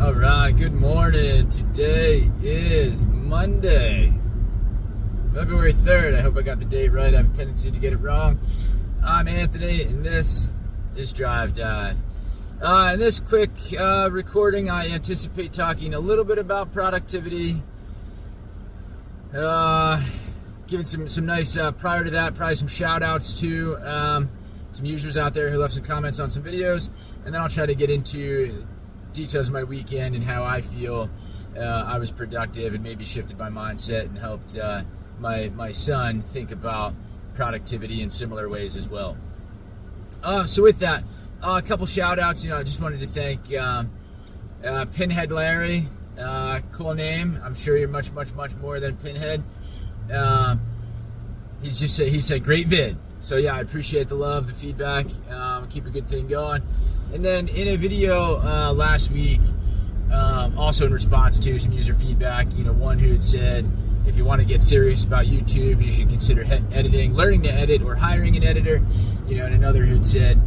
All right, good morning. Today is Monday, February 3rd. I hope I got the date right. I have a tendency to get it wrong. I'm Anthony, and this is Drive Dive. In this quick recording, I anticipate talking a little bit about productivity. Giving some nice, prior to that, probably some shout outs to some users out there who left some comments on some videos. And then I'll try to get into details of my weekend and how I feel I was productive and maybe shifted my mindset and helped my son think about productivity in similar ways as well. So with that, a couple shout outs. I just wanted to thank Pinhead Larry. Cool name. I'm sure you're much more than Pinhead. He said great vid. So yeah, I appreciate the love, the feedback. Keep a good thing going. And then in a video last week, also in response to some user feedback, one who had said, if you want to get serious about YouTube, you should consider editing, learning to edit, or hiring an editor. And another who had said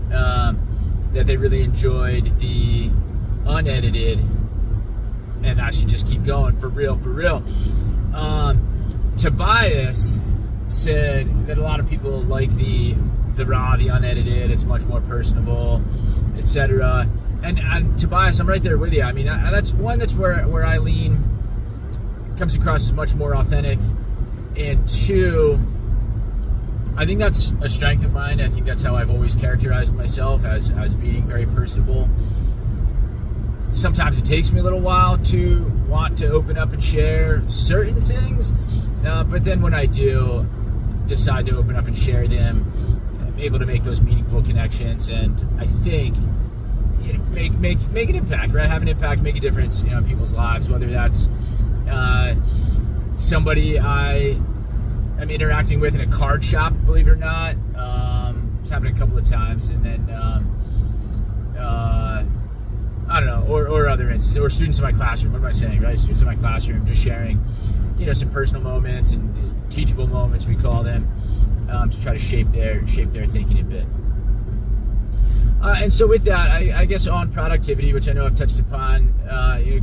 that they really enjoyed the unedited, and I should just keep going for real. Tobias said that a lot of people like the raw, the unedited. It's much more personable, etc. And Tobias, I'm right there with you. I mean, that's where I lean. Comes across as much more authentic, and two, I think that's a strength of mine. I think that's how I've always characterized myself, as being very personable. Sometimes it takes me a little while to want to open up and share certain things, but then when I do decide to open up and share them, I'm able to make those meaningful connections, and I think make an impact, right? Have an impact, make a difference in people's lives, whether that's somebody I am interacting with in a card shop, believe it or not. It's happened a couple of times, and then I don't know, or other instances, or students in my classroom. What am I saying, right? Students in my classroom, just sharing, some personal moments and teachable moments, we call them, to try to shape their thinking a bit. And so with that, I guess on productivity, which I know I've touched upon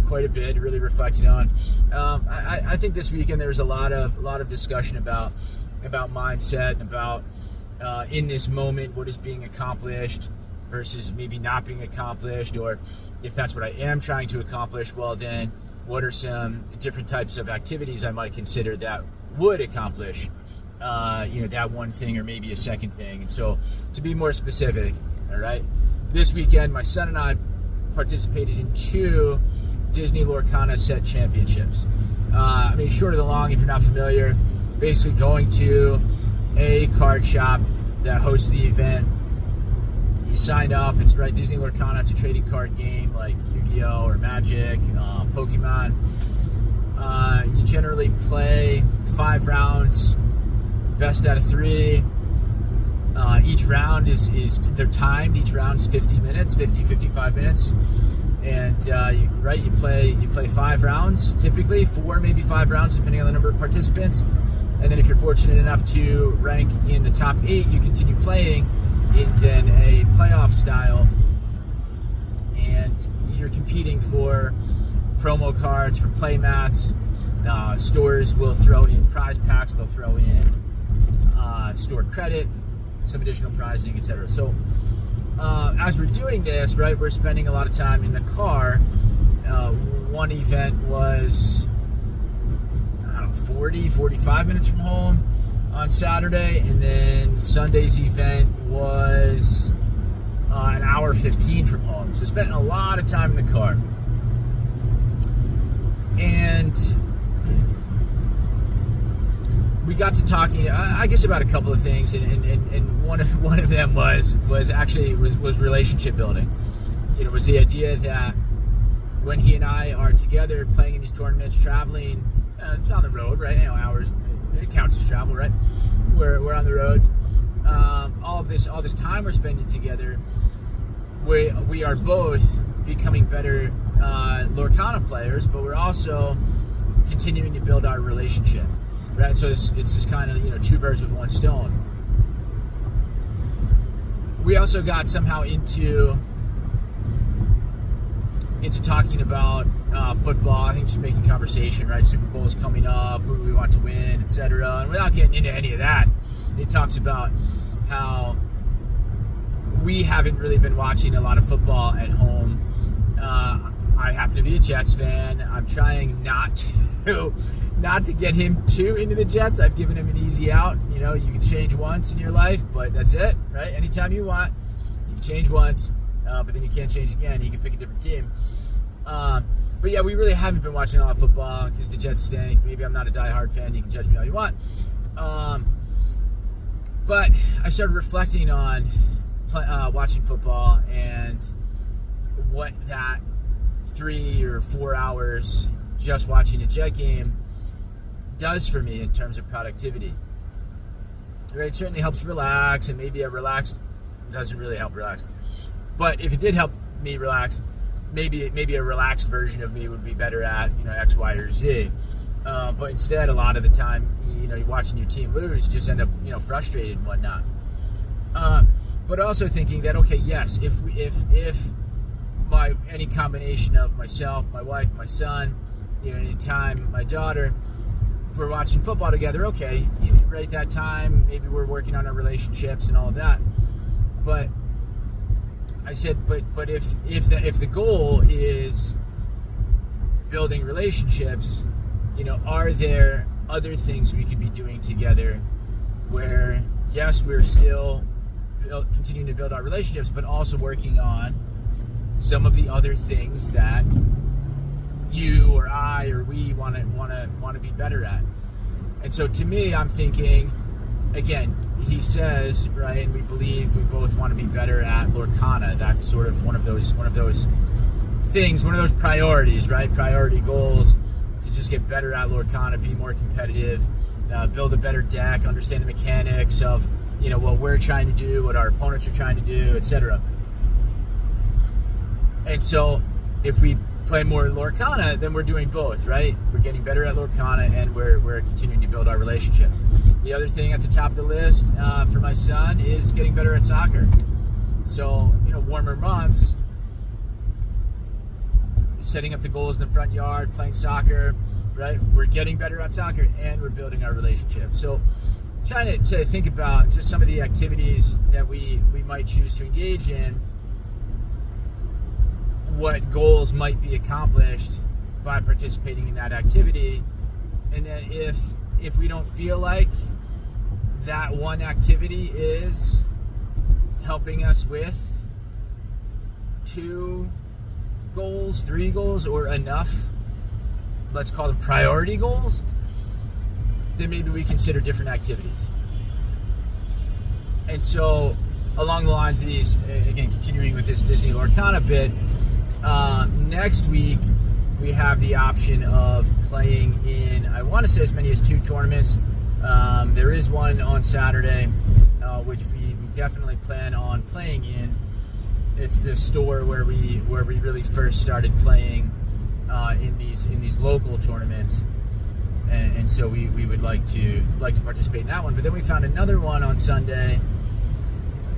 quite a bit, really reflecting on. I think this weekend there was a lot of discussion about mindset and about in this moment what is being accomplished versus maybe not being accomplished, or if that's what I am trying to accomplish, well then what are some different types of activities I might consider that would accomplish that one thing or maybe a second thing. And so to be more specific, all right, this weekend my son and I participated in 2 Disney Lorcana set championships. Short of the long, if you're not familiar, basically going to a card shop that hosts the event. You sign up, it's right, Disney Lorcana, it's a trading card game like Yu-Gi-Oh! Or Magic, Pokemon. You generally play 5 rounds, best out of 3. Each round they're timed. Each round's 50 minutes, 55 minutes. And you play 5 rounds, typically 4, maybe 5 rounds, depending on the number of participants. And then if you're fortunate enough to rank in the top 8, you continue playing in then a playoff style, and you're competing for promo cards, for play mats. Stores will throw in prize packs, they'll throw in store credit, some additional prizing, etc. So as we're doing this, right, we're spending a lot of time in the car. One event was 45 minutes from home on Saturday, and then Sunday's event was an hour 15 from home. So spending a lot of time in the car. And we got to talking, I guess, about a couple of things, and one of them was relationship building. Was the idea that when he and I are together playing in these tournaments, traveling on the road, right? Hours, it counts as travel, right? We're on the road. All this time we're spending together, we are both becoming better Lorcana players, but we're also continuing to build our relationship, right? So it's this kind of 2 birds with 1 stone. We also got somehow into into talking about football. I think just making conversation, right? Super Bowl is coming up. Who do we want to win, etc. And without getting into any of that, it talks about how we haven't really been watching a lot of football at home. I happen to be a Jets fan. I'm trying not to get him too into the Jets. I've given him an easy out. You know, you can change once in your life, but that's it, right? Anytime you want, you can change once, but then you can't change again. You can pick a different team. But yeah, we really haven't been watching a lot of football because the Jets stink. Maybe I'm not a diehard fan. You can judge me all you want. But I started reflecting on watching football and what that 3 or 4 hours just watching a Jet game does for me in terms of productivity. Right? It certainly helps relax, and maybe a relaxed doesn't really help relax. But if it did help me relax, maybe a relaxed version of me would be better at, you know, X, Y, or Z. But instead, a lot of the time, you know, you're watching your team lose, you just end up, you know, frustrated and whatnot. But also thinking that, okay, yes, if any combination of myself, my wife, my son, you know, anytime my daughter, if we're watching football together, okay, right that time, maybe we're working on our relationships and all of that. But I said, but if the goal is building relationships, you know, are there other things we could be doing together where, yes, we're still continuing to build our relationships, but also working on some of the other things that you or I or we want to be better at. And so to me, I'm thinking, again, he says, right, and we believe we both want to be better at Lorcana. That's sort of one of those things, one of those priorities, right? Priority goals to just get better at Lorcana, be more competitive, build a better deck, understand the mechanics of, you know, what we're trying to do, what our opponents are trying to do, etc. And so if we play more Lorcana, then we're doing both, right? We're getting better at Lorcana, and we're continuing to build our relationships. The other thing at the top of the list for my son is getting better at soccer. So, you know, warmer months, setting up the goals in the front yard, playing soccer, right? We're getting better at soccer, and we're building our relationship. So trying to think about just some of the activities that we might choose to engage in, what goals might be accomplished by participating in that activity, and then if we don't feel like that one activity is helping us with 2 goals, 3 goals, or enough, let's call them priority goals, then maybe we consider different activities. And so along the lines of these, again, continuing with this Disney Lorcana bit, next week we have the option of playing in, I want to say, as many as 2 tournaments. There is one on Saturday, which we definitely plan on playing in. It's the store where we really first started playing in these local tournaments, and so we would like to participate in that one. But then we found another one on Sunday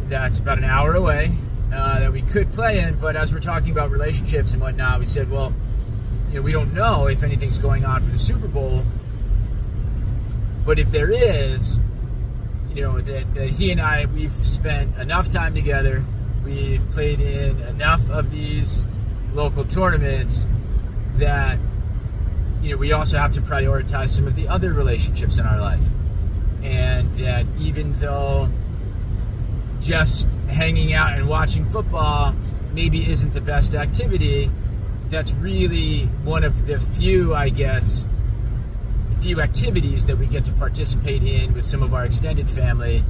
that's about an hour away, that we could play in, but as we're talking about relationships and whatnot, we said, well, you know, we don't know if anything's going on for the Super Bowl, but if there is, you know, that he and I, we've spent enough time together, we've played in enough of these local tournaments that, you know, we also have to prioritize some of the other relationships in our life, and that even though just hanging out and watching football maybe isn't the best activity, that's really one of the few activities that we get to participate in with some of our extended family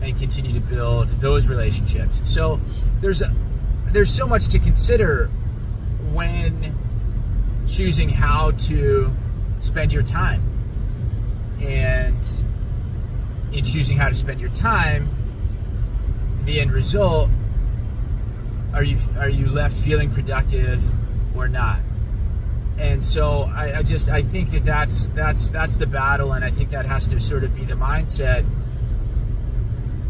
and continue to build those relationships. So there's so much to consider when choosing how to spend your time. And in choosing how to spend your time, the end result, are you left feeling productive or not? And so I think that's the battle, and I think that has to sort of be the mindset.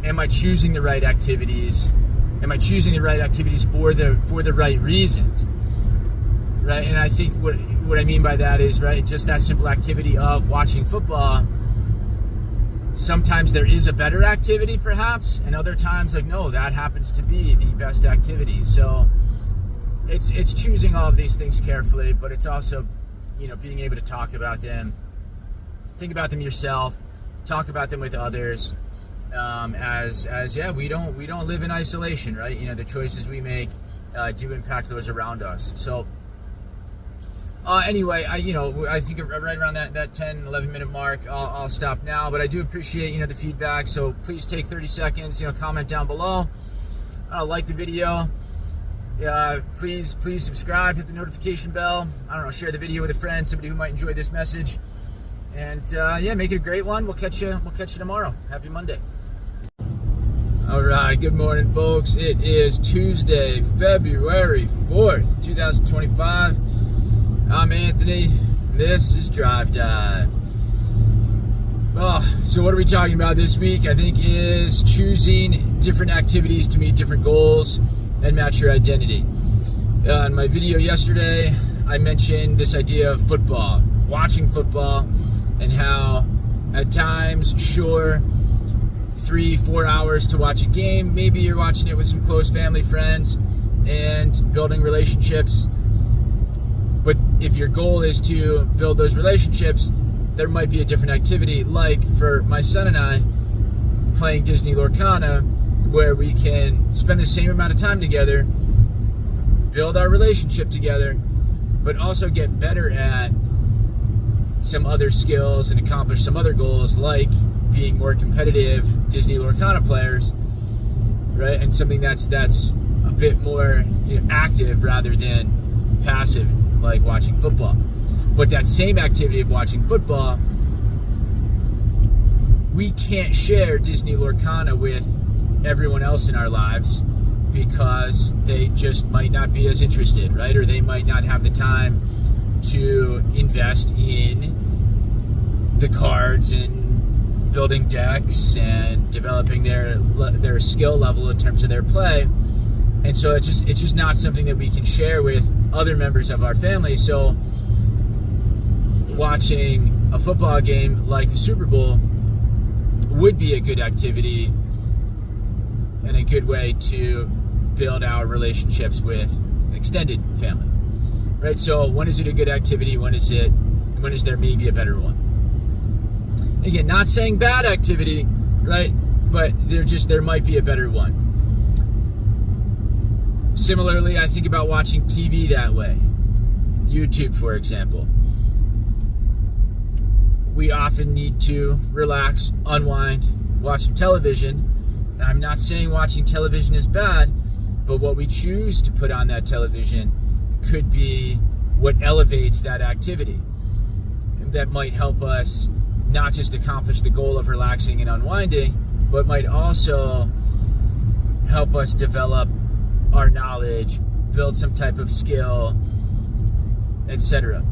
Am I choosing the right activities? Am I choosing the right activities for the right reasons? right? And I think what I mean by that is, right, just that simple activity of watching football. Sometimes there is a better activity, perhaps, and other times, like, no, that happens to be the best activity. So it's choosing all of these things carefully, but it's also, being able to talk about them, think about them yourself, talk about them with others, we don't live in isolation, right? The choices we make do impact those around us. So anyway, I think right around that 10, 11 minute mark, I'll stop now, but I do appreciate, the feedback. So please take 30 seconds, comment down below, like the video. Please subscribe, hit the notification bell. Share the video with a friend, somebody who might enjoy this message. And make it a great one. We'll catch you tomorrow. Happy Monday. All right, good morning, folks. It is Tuesday, February 4th, 2025. I'm Anthony. This is Drive Dive. So what are we talking about this week? I think is choosing different activities to meet different goals and match your identity. In my video yesterday, I mentioned this idea of football, watching football, and how at times, sure, 3-4 hours to watch a game, maybe you're watching it with some close family friends and building relationships. But if your goal is to build those relationships, there might be a different activity, like for my son and I playing Disney Lorcana, where we can spend the same amount of time together, build our relationship together, but also get better at some other skills and accomplish some other goals, like being more competitive Disney Lorcana players, right? And something that's a bit more active rather than passive, like watching football. But that same activity of watching football, we can't share Disney Lorcana with everyone else in our lives because they just might not be as interested, right? Or they might not have the time to invest in the cards and building decks and developing their skill level in terms of their play. And so it's just not something that we can share with other members of our family. So watching a football game like the Super Bowl would be a good activity and a good way to build our relationships with extended family, right? So when is it a good activity? When is there maybe a better one? Again, not saying bad activity, right? But there might be a better one. Similarly, I think about watching TV that way. YouTube, for example. We often need to relax, unwind, watch some television. And I'm not saying watching television is bad, but what we choose to put on that television could be what elevates that activity. And that might help us not just accomplish the goal of relaxing and unwinding, but might also help us develop our knowledge, build some type of skill, etc.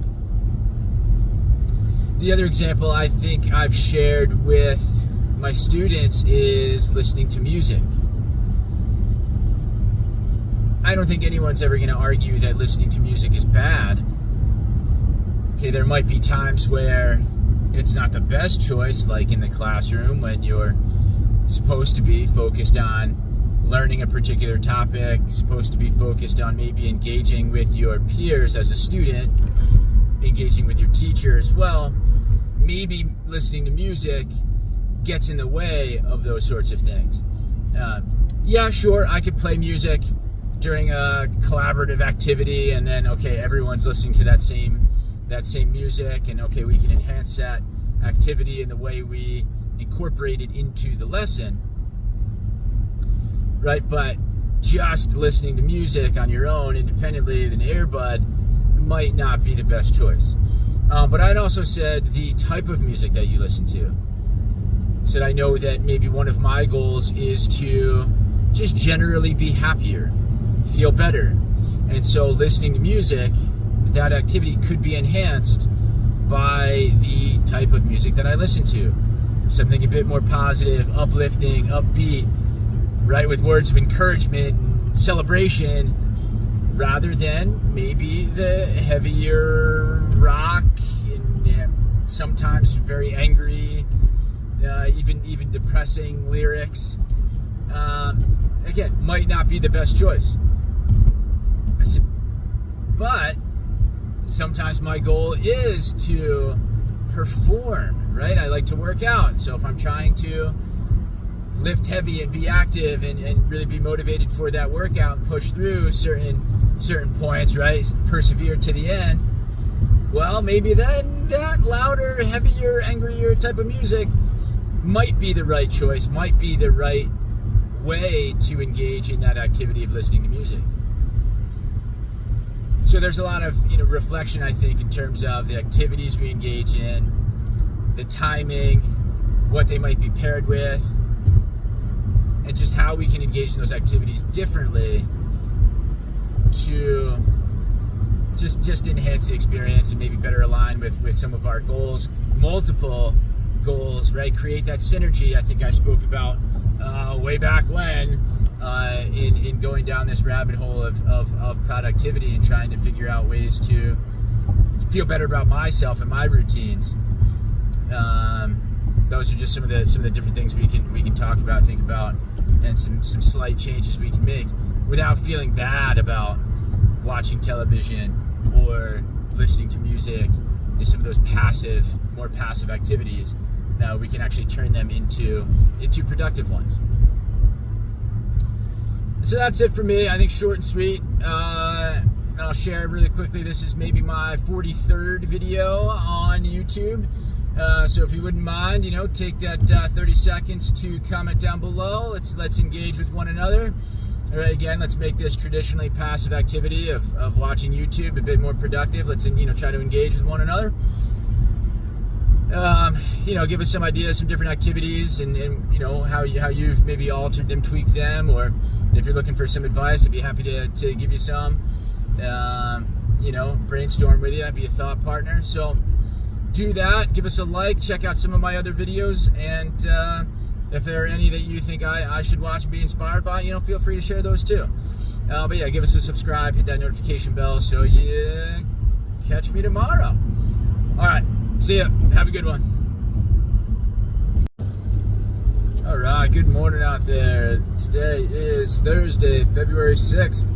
The other example I think I've shared with my students is listening to music. I don't think anyone's ever going to argue that listening to music is bad. Okay, there might be times where it's not the best choice, like in the classroom when you're supposed to be focused on learning a particular topic, supposed to be focused on maybe engaging with your peers as a student, engaging with your teacher as well. Maybe listening to music gets in the way of those sorts of things. Yeah, sure, I could play music during a collaborative activity and then, okay, everyone's listening to that same music, and okay, we can enhance that activity in the way we incorporate it into the lesson, right? But just listening to music on your own independently with an earbud might not be the best choice. But I'd also said the type of music that you listen to. Said I know that maybe one of my goals is to just generally be happier, feel better. And so listening to music, that activity could be enhanced by the type of music that I listen to. Something a bit more positive, uplifting, upbeat, right, with words of encouragement and celebration, rather than maybe the heavier rock and sometimes very angry, even depressing lyrics. Again, might not be the best choice. I said, but sometimes my goal is to perform, right? I like to work out. So if I'm trying to lift heavy and be active and really be motivated for that workout and push through certain points, right? Persevere to the end. Well, maybe then that louder, heavier, angrier type of music might be the right choice, might be the right way to engage in that activity of listening to music. So there's a lot of reflection, I think, in terms of the activities we engage in, the timing, what they might be paired with, and just how we can engage in those activities differently to just enhance the experience and maybe better align with some of our goals, multiple goals, right? Create that synergy I think I spoke about way back when in going down this rabbit hole of productivity and trying to figure out ways to feel better about myself and my routines. Those are just some of the different things we can talk about, think about, and some slight changes we can make without feeling bad about watching television or listening to music. And some of those more passive activities. Now we can actually turn them into productive ones. So that's it for me. I think short and sweet. I'll share really quickly. This is maybe my 43rd video on YouTube. So if you wouldn't mind, take that 30 seconds to comment down below. Let's engage with one another. All right, again, let's make this traditionally passive activity of watching YouTube a bit more productive. Let's try to engage with one another. Give us some ideas, some different activities, and how you've maybe altered them, tweaked them, or if you're looking for some advice, I'd be happy to give you some. Brainstorm with you. I'd be a thought partner. So do that. Give us a like. Check out some of my other videos, and if there are any that you think I should watch and be inspired by, feel free to share those too. But yeah, give us a subscribe, hit that notification bell so you catch me tomorrow. All right. See ya. Have a good one. All right. Good morning out there. Today is Thursday, February 6th.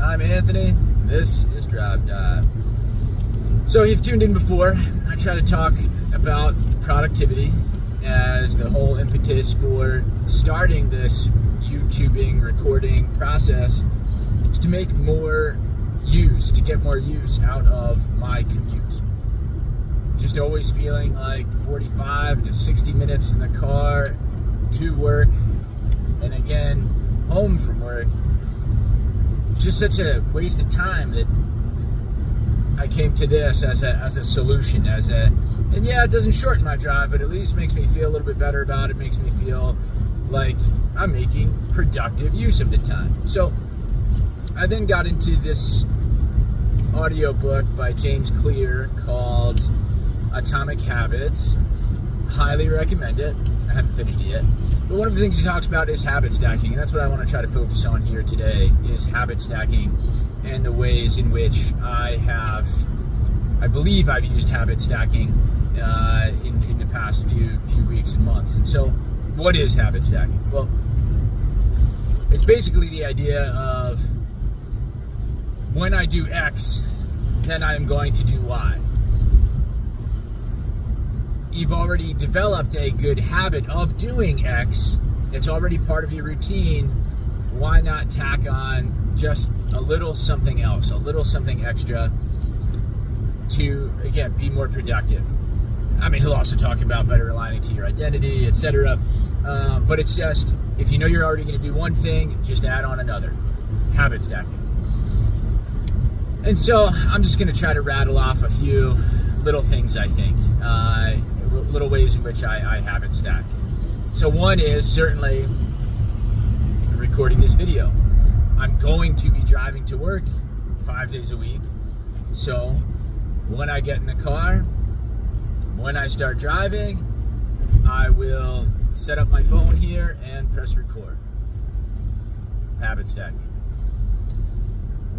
I'm Anthony. And this is Drive Dive. So if you've tuned in before, I try to talk about productivity as the whole impetus for starting this YouTubing recording process is to make more use, to get more use out of my commute. Just always feeling like 45 to 60 minutes in the car to work and again home from work. It's just such a waste of time that I came to this as a solution, and yeah, it doesn't shorten my drive, but at least makes me feel a little bit better about it. Makes me feel like I'm making productive use of the time. So I then got into this audiobook by James Clear called Atomic Habits. Highly recommend it. I haven't finished it yet. But one of the things he talks about is habit stacking, and that's what I want to try to focus on here today, is habit stacking and the ways in which I believe I've used habit stacking in the past few weeks and months. And so, what is habit stacking? Well, it's basically the idea of when I do X, then I am going to do Y. You've already developed a good habit of doing X. It's already part of your routine. Why not tack on just a little something else, a little something extra to, again, be more productive? I mean, he'll also talk about better aligning to your identity, etc. But it's just, if you know you're already going to do one thing, just add on another. Habit stacking. And so I'm just going to try to rattle off a few little things, I think, little ways in which I habit stack. So one is certainly recording this video. I'm going to be driving to work 5 days a week. So when I get in the car, when I start driving, I will set up my phone here and press record. Habit stacking.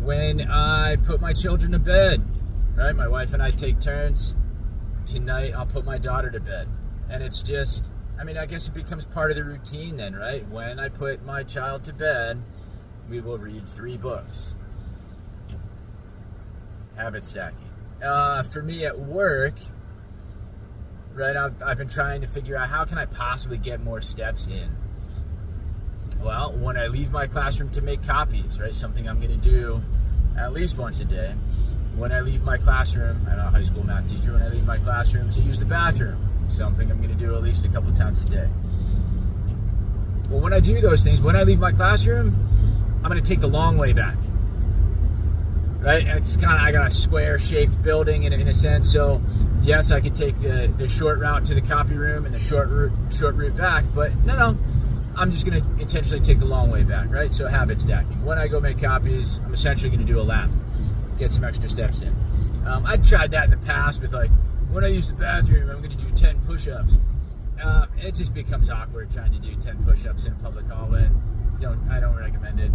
when I put my children to bed, right? My wife and I take turns. Tonight, I'll put my daughter to bed. And it's just, I guess it becomes part of the routine then, right? When I put my child to bed, we will read 3 books. Habit stacking. For me at work, right, I've been trying to figure out how can I possibly get more steps in. Well, when I leave my classroom to make copies, right, something I'm going to do at least once a day. When I leave my classroom, I'm a high school math teacher, when I leave my classroom to use the bathroom, something I'm going to do at least a couple times a day. Well, when I do those things, when I leave my classroom, I'm going to take the long way back. Right? And it's I got a square-shaped building in a sense, so yes, I could take the short route to the copy room and the short route back, but no, I'm just going to intentionally take the long way back, right? So habit stacking. When I go make copies, I'm essentially going to do a lap, get some extra steps in. I tried that in the past with when I use the bathroom, I'm going to do 10 push-ups. It just becomes awkward trying to do 10 push-ups in a public hallway. I don't recommend it.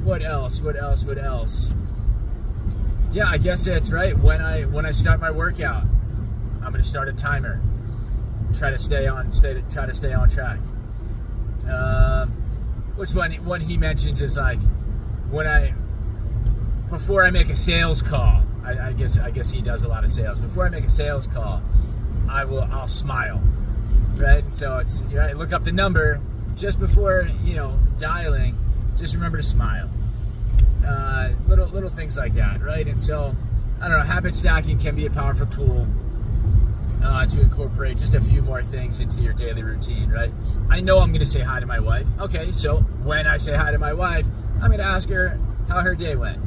What else? Yeah, I guess it's right. When I start my workout, I'm going to start a timer. Try to stay on track. Which one he mentioned is before I make a sales call. I guess he does a lot of sales. Before I make a sales call, I'll smile, right? And so it's look up the number just before dialing. Just remember to smile. Little things like that, right? And so I don't know. Habit stacking can be a powerful tool to incorporate just a few more things into your daily routine, right? I know I'm going to say hi to my wife. Okay, so when I say hi to my wife, I'm going to ask her how her day went.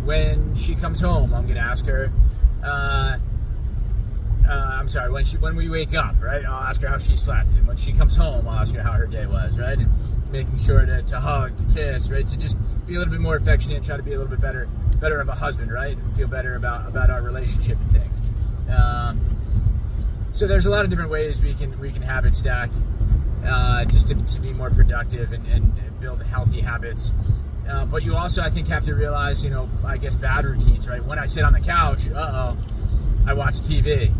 When she comes home, I'm going to ask her, when we wake up, right? I'll ask her how she slept. And when she comes home, I'll ask her how her day was, right? And making sure to hug, to kiss, right? To just be a little bit more affectionate and try to be a little bit better of a husband, right? And feel better about our relationship and things. So there's a lot of different ways we can habit stack just to be more productive and build healthy habits. But you also, I think, have to realize, I guess bad routines, right? When I sit on the couch, I watch TV.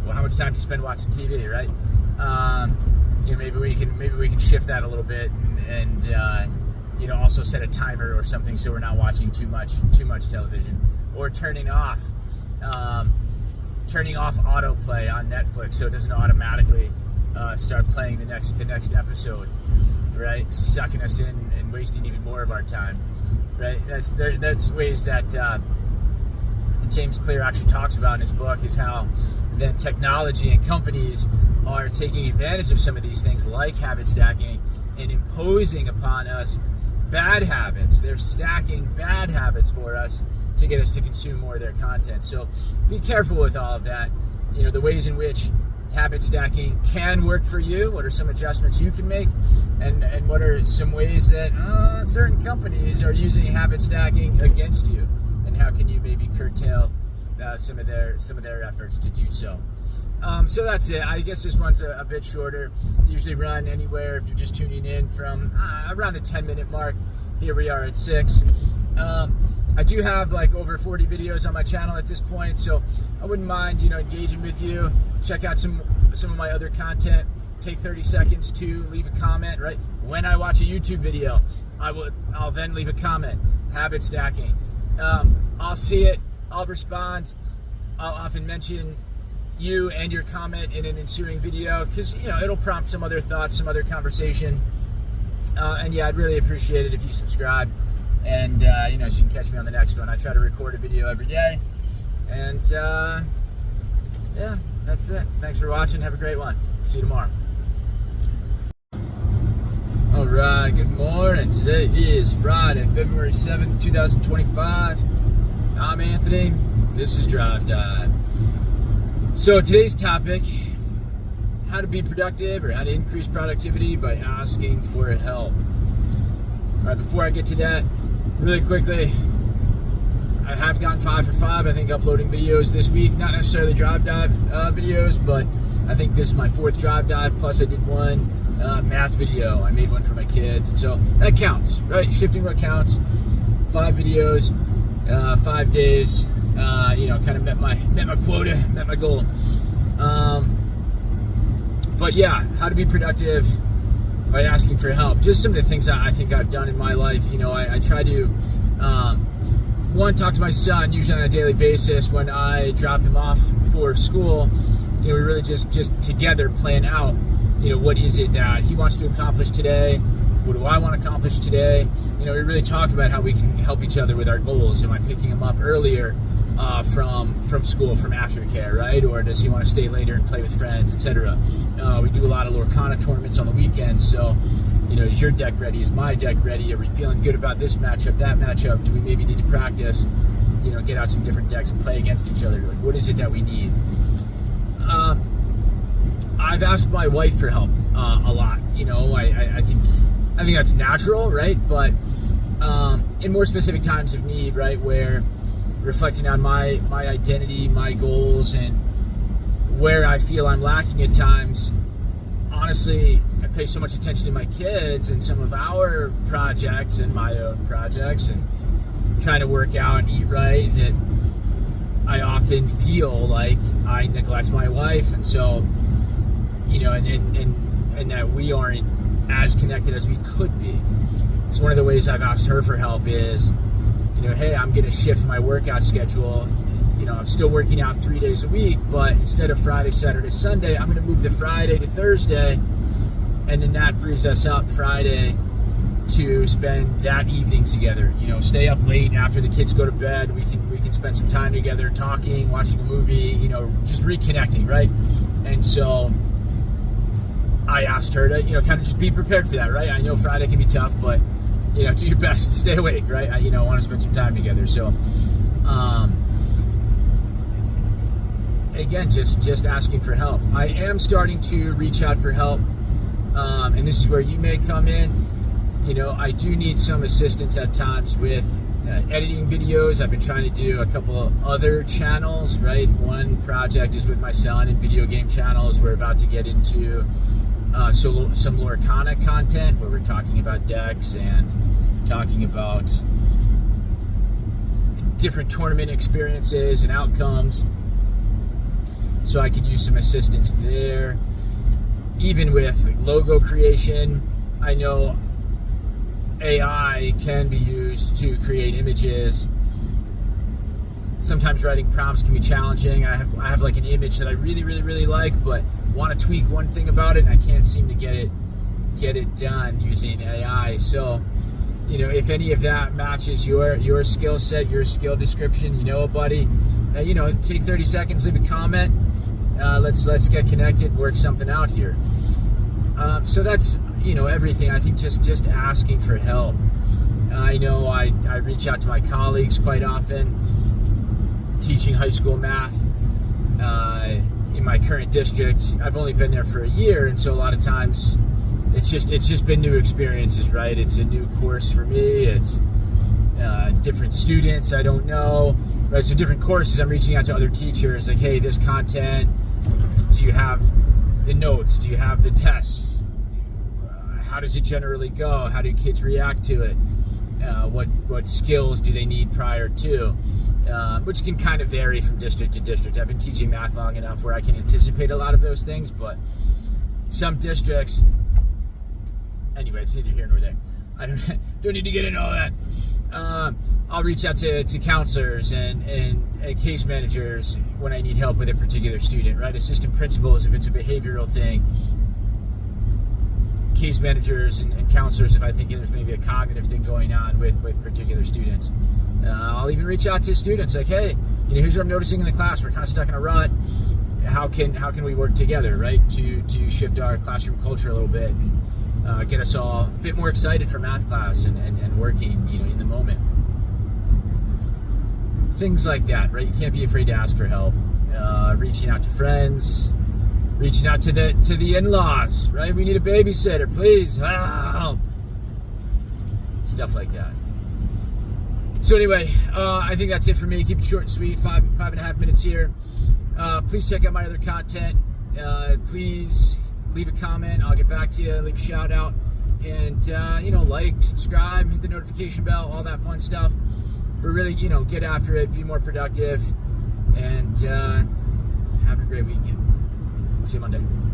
Well, how much time do you spend watching TV, right? Maybe we can shift that a little bit and also set a timer or something so we're not watching too much television, or turning off autoplay on Netflix so it doesn't automatically start playing the next episode, right? Sucking us in and wasting even more of our time, right? That's ways that James Clear actually talks about in his book, is how then technology and companies are taking advantage of some of these things like habit stacking and imposing upon us bad habits. They're stacking bad habits for us to get us to consume more of their content. So be careful with all of that. The ways in which habit stacking can work for you, what are some adjustments you can make, and what are some ways that certain companies are using habit stacking against you, and how can you maybe curtail some of their efforts to do so. So that's it. I guess this one's a bit shorter. Usually run anywhere, if you're just tuning in, from around the 10-minute mark. Here we are at 6. I do have over 40 videos on my channel at this point, so I wouldn't mind engaging with you. Check out some of my other content. Take 30 seconds to leave a comment, right? When I watch a YouTube video, I'll then leave a comment. Habit stacking. I'll see it. I'll respond. I'll often mention you and your comment in an ensuing video because it'll prompt some other thoughts, some other conversation. And yeah, I'd really appreciate it if you subscribe, and so you can catch me on the next one. I try to record a video every day, and yeah, that's it. Thanks for watching. Have a great one. See you tomorrow. All right, good morning. Today is Friday, February 7th, 2025. I'm Anthony. This is Drive Dive. So today's topic, how to be productive or how to increase productivity by asking for help. All right, before I get to that, really quickly, I have gotten 5 for 5, I think, uploading videos this week. Not necessarily Drive Dive videos, but I think this is my 4th Drive Dive, plus I did one math video. I made one for my kids. And so that counts, right? Shifting what counts. 5 videos, 5 days, kind of met my quota, met my goal. But yeah, how to be productive by asking for help. Just some of the things I think I've done in my life. I try to, one, talk to my son usually on a daily basis when I drop him off for school. We really just together plan out, what is it that he wants to accomplish today? What do I want to accomplish today? We really talk about how we can help each other with our goals. Am I picking him up earlier from school, from aftercare, right? Or does he want to stay later and play with friends, etc.? We do a lot of Lorcana tournaments on the weekends, so is your deck ready? Is my deck ready? Are we feeling good about this matchup, that matchup? Do we maybe need to practice, get out some different decks and play against each other? Like, what is it that we need? I've asked my wife for help a lot. I think that's natural, right? But in more specific times of need, right, where reflecting on my identity, my goals, and where I feel I'm lacking at times, honestly, I pay so much attention to my kids and some of our projects and my own projects and trying to work out and eat right that I often feel like I neglect my wife. And so, and that we aren't as connected as we could be. So one of the ways I've asked her for help is, hey, I'm going to shift my workout schedule. I'm still working out 3 days a week, but instead of Friday, Saturday, Sunday, I'm going to move the Friday to Thursday, and then that frees us up Friday to spend that evening together. Stay up late after the kids go to bed. We can spend some time together, talking, watching a movie. Just reconnecting, right? And so I asked her to, kind of just be prepared for that, right? I know Friday can be tough, but do your best to stay awake, right? I want to spend some time together. So, again, just asking for help. I am starting to reach out for help, and this is where you may come in. I do need some assistance at times with editing videos. I've been trying to do a couple of other channels, right? One project is with my son and video game channels. We're about to get into some Lorcana content where we're talking about decks and talking about different tournament experiences and outcomes. So I could use some assistance there. Even with logo creation, I know AI can be used to create images. Sometimes writing prompts can be challenging. I have like an image that I really, really, really like, but want to tweak one thing about it, and I can't seem to get it done using AI. So, if any of that matches your skill set, your skill description, buddy, take 30 seconds, leave a comment. Let's get connected, work something out here. So that's everything. I think just asking for help. I know I reach out to my colleagues quite often. Teaching high school math in my current district, I've only been there for a year, and so a lot of times it's just been new experiences, right? It's a new course for me. It's different students I don't know, right? So different courses. I'm reaching out to other teachers like, hey, this content. Do you have the notes? Do you have the tests? How does it generally go? How do kids react to it? What skills do they need prior to? Which can kind of vary from district to district. I've been teaching math long enough where I can anticipate a lot of those things, but some districts, anyway, it's neither here nor there. I don't need to get into all that. I'll reach out to counselors and case managers when I need help with a particular student, right? Assistant principals if it's a behavioral thing. Case managers and counselors if I think there's maybe a cognitive thing going on with particular students. I'll even reach out to students like, hey, here's what I'm noticing in the class. We're kind of stuck in a rut. How can we work together, right, to shift our classroom culture a little bit and get us all a bit more excited for math class and working, in the moment. Things like that, right? You can't be afraid to ask for help. Reaching out to friends, reaching out to the in-laws, right? We need a babysitter, please help. Stuff like that. So anyway, I think that's it for me. Keep it short and sweet. 5.5 minutes here. Please check out my other content. Please leave a comment. I'll get back to you, leave a shout out, and like, subscribe, hit the notification bell, all that fun stuff. But really, get after it, be more productive, and have a great weekend. See you Monday.